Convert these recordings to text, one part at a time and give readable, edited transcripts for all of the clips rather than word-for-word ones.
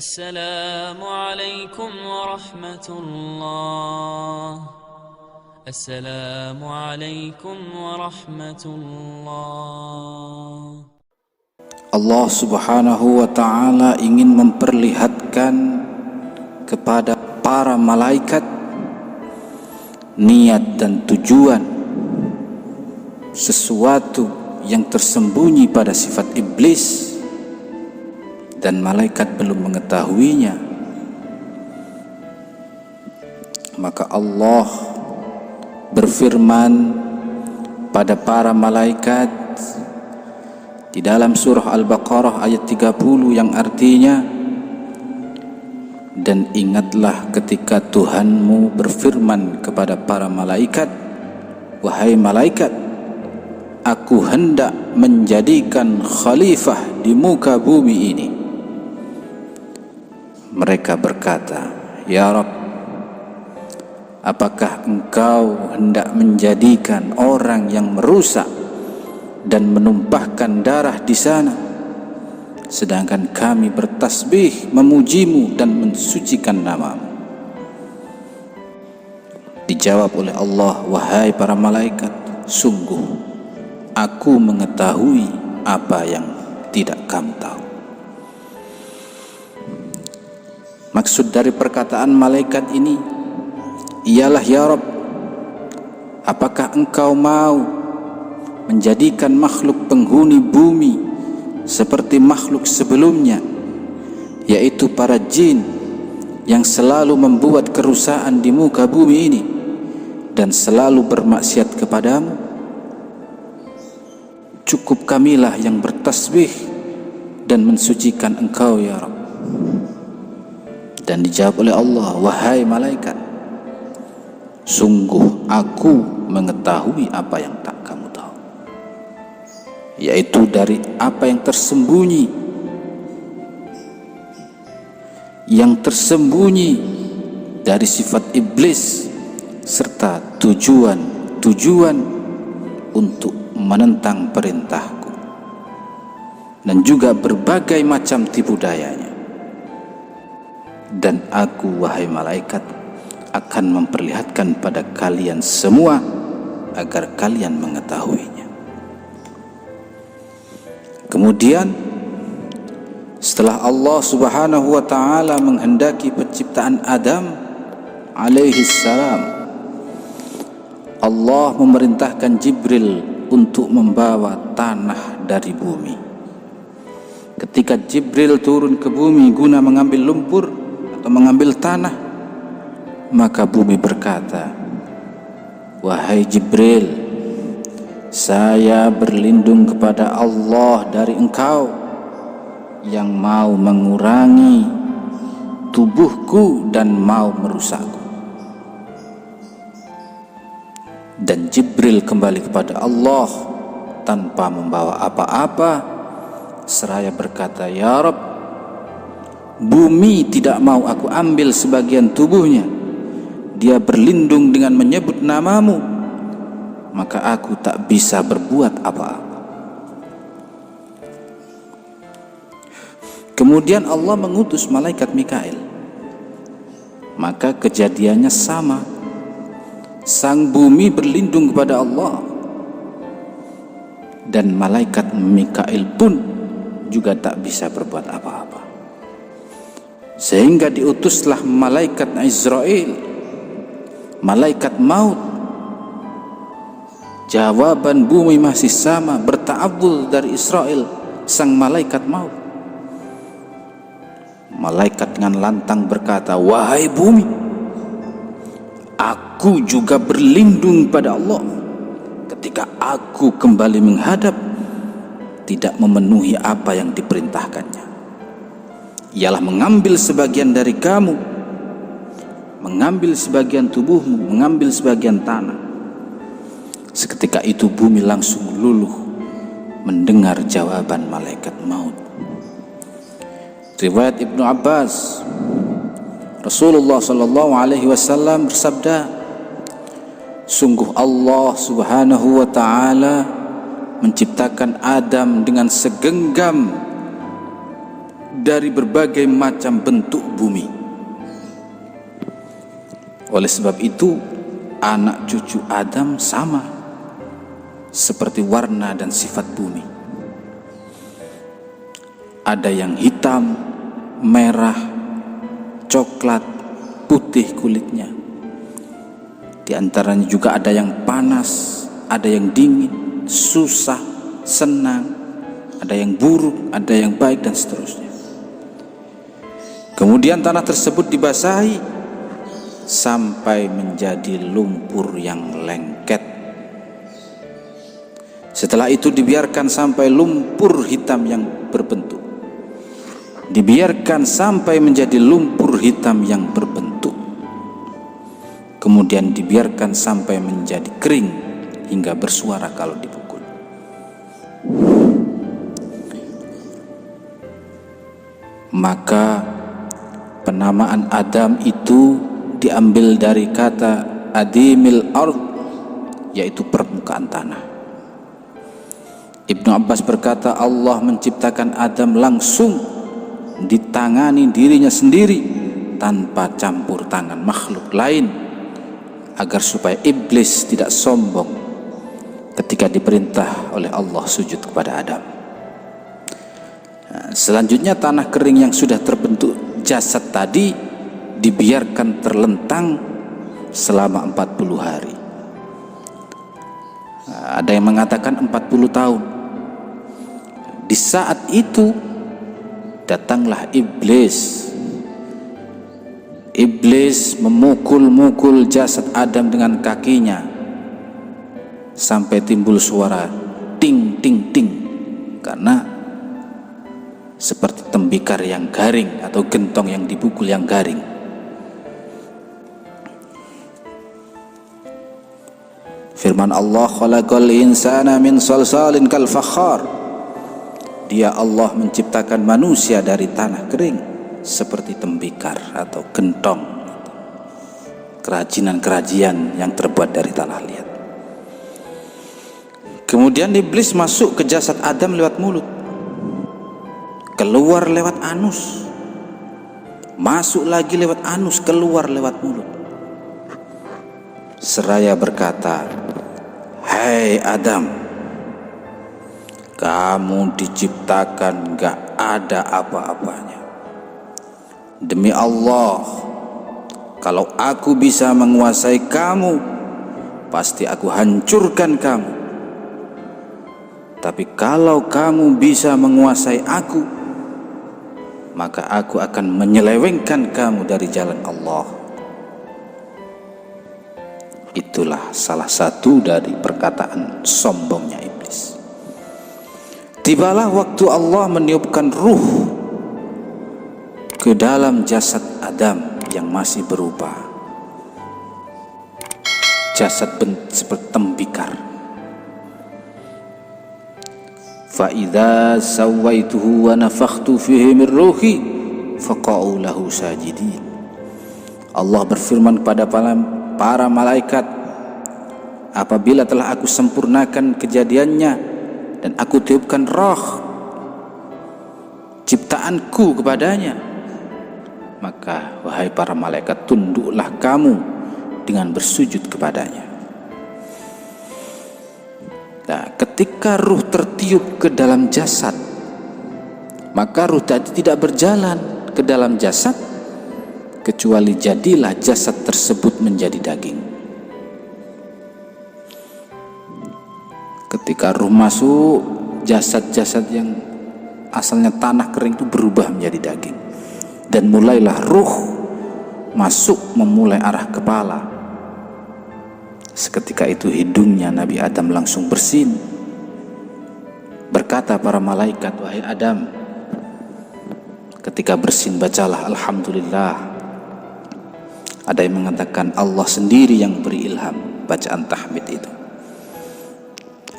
Assalamualaikum warahmatullah. Assalamualaikum warahmatullah. Allah Subhanahu wa ta'ala ingin memperlihatkan kepada para malaikat niat dan tujuan sesuatu yang tersembunyi pada sifat iblis dan malaikat belum mengetahuinya. Maka Allah berfirman pada para malaikat di dalam surah Al-Baqarah ayat 30 yang artinya, dan ingatlah ketika Tuhanmu berfirman kepada para malaikat, wahai malaikat, aku hendak menjadikan khalifah di muka bumi ini. Mereka berkata, ya Rabb, apakah engkau hendak menjadikan orang yang merusak dan menumpahkan darah di sana, sedangkan kami bertasbih memujimu dan mensucikan namamu? Dijawab oleh Allah, wahai para malaikat, sungguh aku mengetahui apa yang tidak kamu tahu. Maksud dari perkataan malaikat ini ialah, ya Rabb, apakah engkau mau menjadikan makhluk penghuni bumi seperti makhluk sebelumnya, yaitu para jin yang selalu membuat kerusakan di muka bumi ini dan selalu bermaksiat kepadamu? Cukup kamilah yang bertasbih dan mensucikan engkau, ya Rabb. Dan dijawab oleh Allah, wahai malaikat, sungguh aku mengetahui apa yang tak kamu tahu, yaitu dari apa yang tersembunyi dari sifat iblis serta tujuan untuk menentang perintahku, dan juga berbagai macam tipu dayanya. Dan aku, wahai malaikat, akan memperlihatkan pada kalian semua agar kalian mengetahuinya. Kemudian setelah Allah Subhanahu wa ta'ala menghendaki penciptaan Adam alaihi salam, Allah memerintahkan Jibril untuk membawa tanah dari bumi. Ketika Jibril turun ke bumi guna mengambil lumpur atau mengambil tanah, maka bumi berkata, wahai Jibril, saya berlindung kepada Allah dari engkau yang mau mengurangi tubuhku dan mau merusakku. Dan Jibril kembali kepada Allah tanpa membawa apa-apa, seraya berkata, ya Rabb, bumi tidak mau aku ambil sebagian tubuhnya. Dia berlindung dengan menyebut namamu, maka aku tak bisa berbuat apa-apa. Kemudian Allah mengutus malaikat Mikail. Maka kejadiannya sama. Sang bumi berlindung kepada Allah, dan malaikat Mikail pun juga tak bisa berbuat apa-apa. Sehingga diutuslah malaikat Israel, malaikat maut. Jawaban bumi masih sama, berta'awul dari Israel, sang malaikat maut. Malaikat dengan lantang berkata, wahai bumi, aku juga berlindung pada Allah ketika aku kembali menghadap tidak memenuhi apa yang diperintahkannya, ialah mengambil sebagian dari kamu, mengambil sebagian tubuhmu, mengambil sebagian tanah. Seketika itu bumi langsung luluh mendengar jawaban malaikat maut. Riwayat Ibnu Abbas, Rasulullah sallallahu alaihi wasallam bersabda, sungguh Allah Subhanahu wa ta'ala menciptakan Adam dengan segenggam dari berbagai macam bentuk bumi. Oleh sebab itu, anak cucu Adam sama seperti warna dan sifat bumi. Ada yang hitam, merah, coklat, putih kulitnya. Di antaranya juga ada yang panas, ada yang dingin, susah, senang, ada yang buruk, ada yang baik, dan seterusnya. Kemudian tanah tersebut dibasahi sampai menjadi lumpur yang lengket. Setelah itu dibiarkan sampai lumpur hitam yang berbentuk. Dibiarkan sampai menjadi lumpur hitam yang berbentuk. Kemudian dibiarkan sampai menjadi kering hingga bersuara kalau dipukul. Maka penamaan Adam itu diambil dari kata adimil ard, yaitu permukaan tanah. Ibnu Abbas berkata, Allah menciptakan Adam langsung ditangani dirinya sendiri tanpa campur tangan makhluk lain, agar supaya iblis tidak sombong ketika diperintah oleh Allah sujud kepada Adam. Selanjutnya tanah kering yang sudah terbentuk jasad tadi dibiarkan terlentang selama 40 hari. Ada yang mengatakan 40 tahun. Di saat itu datanglah iblis. Iblis memukul-mukul jasad Adam dengan kakinya sampai timbul suara ting ting ting, karena seperti tembikar yang garing atau gentong yang dipukul yang garing. Firman Allah, khalaqal insana min salsalin kal fakhar. Dia Allah menciptakan manusia dari tanah kering seperti tembikar atau gentong, kerajinan-kerajinan yang terbuat dari tanah liat. Kemudian iblis masuk ke jasad Adam lewat mulut, keluar lewat anus, masuk lagi lewat anus, keluar lewat mulut. Seraya berkata, "Hai Adam, kamu diciptakan gak ada apa-apanya. Demi Allah, kalau aku bisa menguasai kamu, pasti aku hancurkan kamu. Tapi kalau kamu bisa menguasai aku, maka aku akan menyelewengkan kamu dari jalan Allah." Itulah salah satu dari perkataan sombongnya iblis. Tibalah waktu Allah meniupkan ruh ke dalam jasad Adam yang masih berupa jasad seperti tembikar. Fa idza sawaituhu wa nafakhtu fihi min ruhi faqa'u lahu sajidin. Allah berfirman kepada para malaikat, apabila telah aku sempurnakan kejadiannya dan aku tiupkan roh ciptaanku kepadanya, maka wahai para malaikat, tunduklah kamu dengan bersujud kepadanya. Nah, ketika ruh tertiup ke dalam jasad, maka ruh tadi tidak berjalan ke dalam jasad, kecuali jadilah jasad tersebut menjadi daging. Ketika ruh masuk, jasad-jasad yang asalnya tanah kering itu berubah menjadi daging. Dan mulailah ruh masuk memulai arah kepala. Seketika itu hidungnya Nabi Adam langsung bersin. Berkata para malaikat, wahai Adam, ketika bersin bacalah Alhamdulillah. Ada yang mengatakan Allah sendiri yang beri ilham bacaan tahmid itu.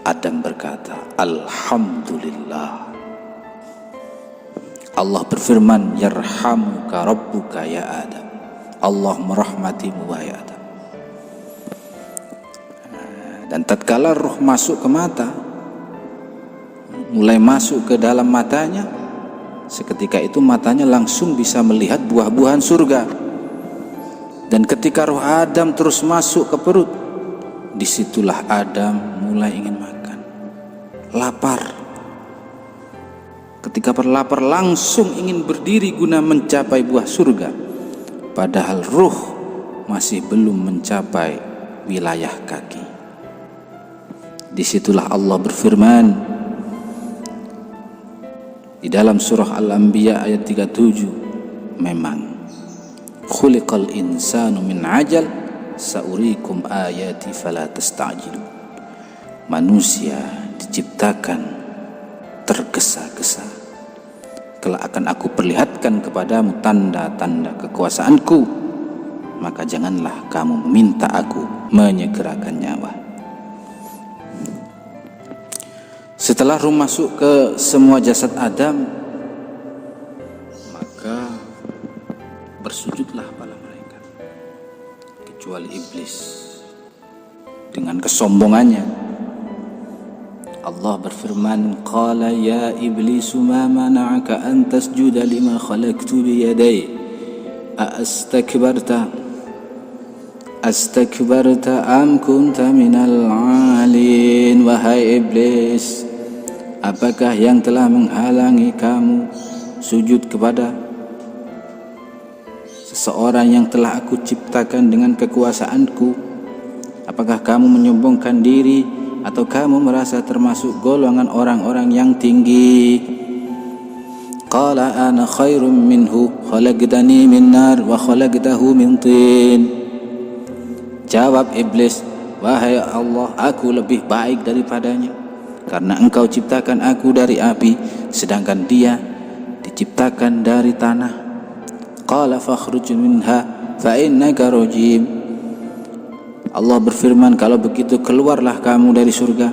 Adam berkata, Alhamdulillah. Allah berfirman, yarhamuka rabbuka ya Adam. Allah merahmatimu wahai Adam. Dan tatkala roh masuk ke mata, mulai masuk ke dalam matanya, seketika itu matanya langsung bisa melihat buah-buahan surga. Dan ketika roh Adam terus masuk ke perut, disitulah Adam mulai ingin makan, lapar. Ketika berlapar langsung ingin berdiri guna mencapai buah surga, padahal ruh masih belum mencapai wilayah kaki. Disitulah Allah berfirman di dalam surah Al-Anbiya ayat 37, memang khuliqal insanu min ajal saurikum ayati fala tasta'jilu. Manusia diciptakan tergesa-gesa, kelak akan aku perlihatkan kepadamu tanda-tanda kekuasaanku, maka janganlah kamu meminta aku menyegerakan nyawa. Setelah ruh masuk ke semua jasad Adam, maka bersujudlah para malaikat, kecuali iblis dengan kesombongannya. Allah berfirman, qala ya iblisu ma mana'aka an tasjuda lima khalaqtu biyadai astakbarta am kunta minal alin. Wahai iblis, apakah yang telah menghalangi kamu sujud kepada seseorang yang telah aku ciptakan dengan kekuasaanku? Apakah kamu menyombongkan diri atau kamu merasa termasuk golongan orang-orang yang tinggi? Qala ana khairum minhu khalaqtani min nar wa khalaqtahu min tin. Jawab iblis, wahai Allah, aku lebih baik daripadanya, karena engkau ciptakan aku dari api, sedangkan dia diciptakan dari tanah. Qala fakhruj minha fa innaka rajim. Allah berfirman, kalau begitu keluarlah kamu dari surga,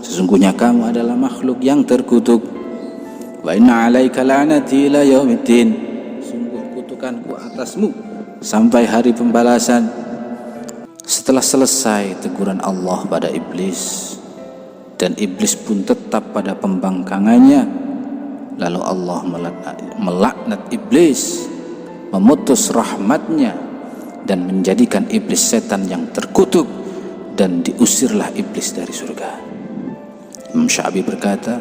sesungguhnya kamu adalah makhluk yang terkutuk. Wa inna 'alaika la'nati ila yaumiddin. Sungguh kutukanku atasmu sampai hari pembalasan. Setelah selesai teguran Allah pada iblis, dan iblis pun tetap pada pembangkangannya, lalu Allah melaknat iblis, memutus rahmatnya, dan menjadikan iblis setan yang terkutuk, dan diusirlah iblis dari surga. Imam Sya'bi berkata,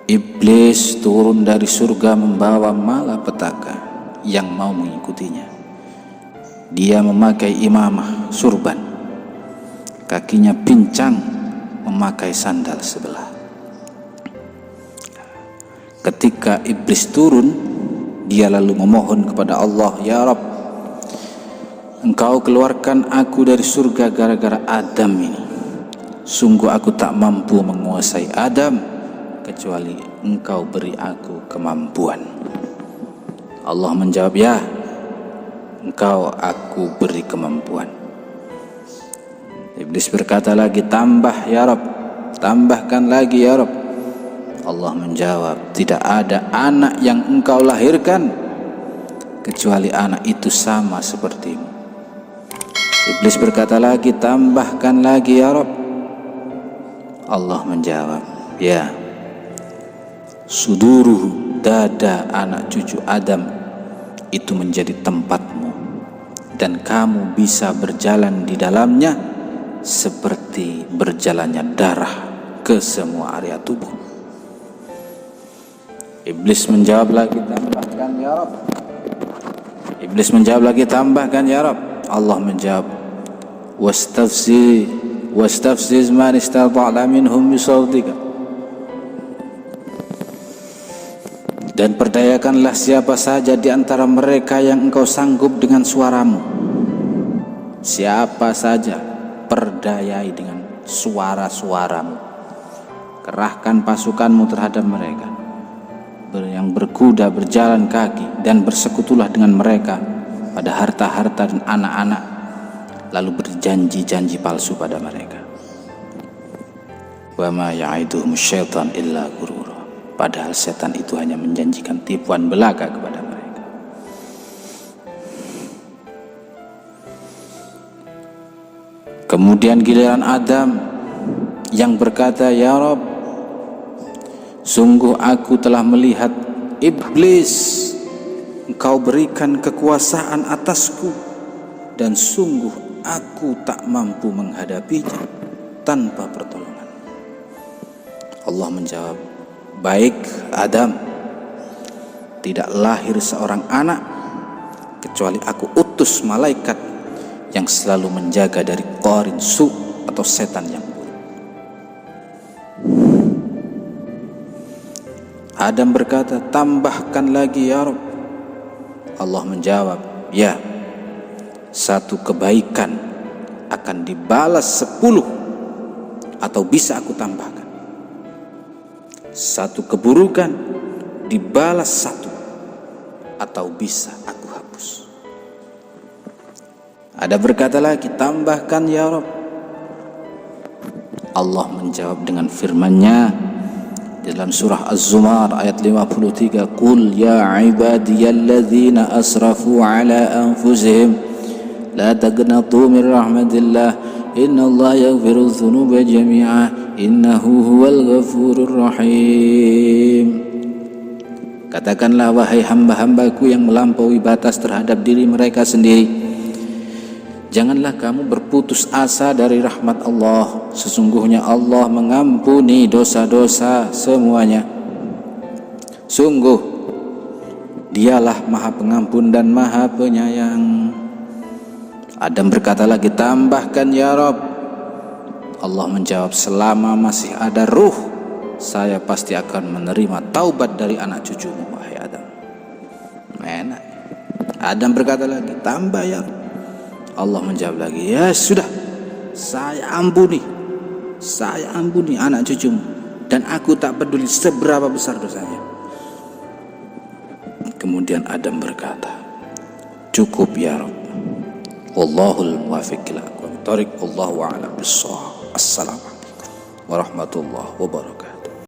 iblis turun dari surga membawa malapetaka yang mau mengikutinya. Dia memakai imamah surban, kakinya pincang, memakai sandal sebelah. Ketika iblis turun, dia lalu memohon kepada Allah, ya Rabb, engkau keluarkan aku dari surga gara-gara Adam ini. Sungguh aku tak mampu menguasai Adam, kecuali engkau beri aku kemampuan. Allah menjawab, ya, engkau aku beri kemampuan. Iblis berkata lagi, tambah ya Rabb, tambahkan lagi ya Rabb. Allah menjawab, tidak ada anak yang engkau lahirkan kecuali anak itu sama sepertimu. Iblis berkata lagi, tambahkan lagi ya Rabb. Allah menjawab, ya, suduruhu, dada anak cucu Adam itu menjadi tempatmu, dan kamu bisa berjalan di dalamnya seperti berjalannya darah ke semua area tubuh. Iblis menjawab lagi, tambahkan ya Rabb. Iblis menjawab lagi, tambahkan ya Rabb. Allah menjawab, wastafziz man istata'ta minhum bisawtika. Dan perdayakanlah siapa saja di antara mereka yang engkau sanggup dengan suaramu. Siapa saja, perdayai dengan suara-suaramu. Kerahkan pasukanmu terhadap mereka, yang berkuda, berjalan kaki, dan bersekutulah dengan mereka pada harta-harta dan anak-anak, lalu berjanji-janji palsu pada mereka. Wa ma ya'iduhum syaitan illa ghurura. Padahal setan itu hanya menjanjikan tipuan belaka kepada mereka. Kemudian giliran Adam yang berkata, ya Rabb, sungguh aku telah melihat Iblis, engkau berikan kekuasaan atasku, dan sungguh aku tak mampu menghadapinya tanpa pertolongan. Allah menjawab, baik Adam, tidak lahir seorang anak kecuali aku utus malaikat yang selalu menjaga dari qarin su atau setan yang buruk. Adam berkata, tambahkan lagi ya Rabb. Allah menjawab, ya, satu kebaikan akan dibalas 10 atau bisa aku tambahkan. Satu keburukan dibalas 1 atau bisa aku hapus. Ada berkata lagi, tambahkan ya Rabb. Allah menjawab dengan firman-Nya dalam surah Az-Zumar ayat 53, qul ya ibadiyalladzina asrafu ala anfusihim la taqnatu min rahmatillah innallaha yaghfiru dzunuba jami'a innahu huwal ghafurur rahim. Katakanlah, wahai hamba-hambaku yang melampaui batas terhadap diri mereka sendiri, janganlah kamu berputus asa dari rahmat Allah. Sesungguhnya Allah mengampuni dosa-dosa semuanya. Sungguh Dialah Maha Pengampun dan Maha Penyayang. Adam berkata lagi, tambahkan ya Rabb. Allah menjawab, selama masih ada ruh, saya pasti akan menerima taubat dari anak cucumu, wahai Adam. Enak. Adam berkata lagi, tambah ya Rabb. Allah menjawab lagi, ya sudah, saya ampuni anak cucumu, dan aku tak peduli seberapa besar dosanya. Kemudian Adam berkata, cukup ya Rabb. Wallahul muwaffiq ila aqwamit thoriq. Wallahu a'lam bissawab. Assalamualaikum warahmatullahi wabarakatuh.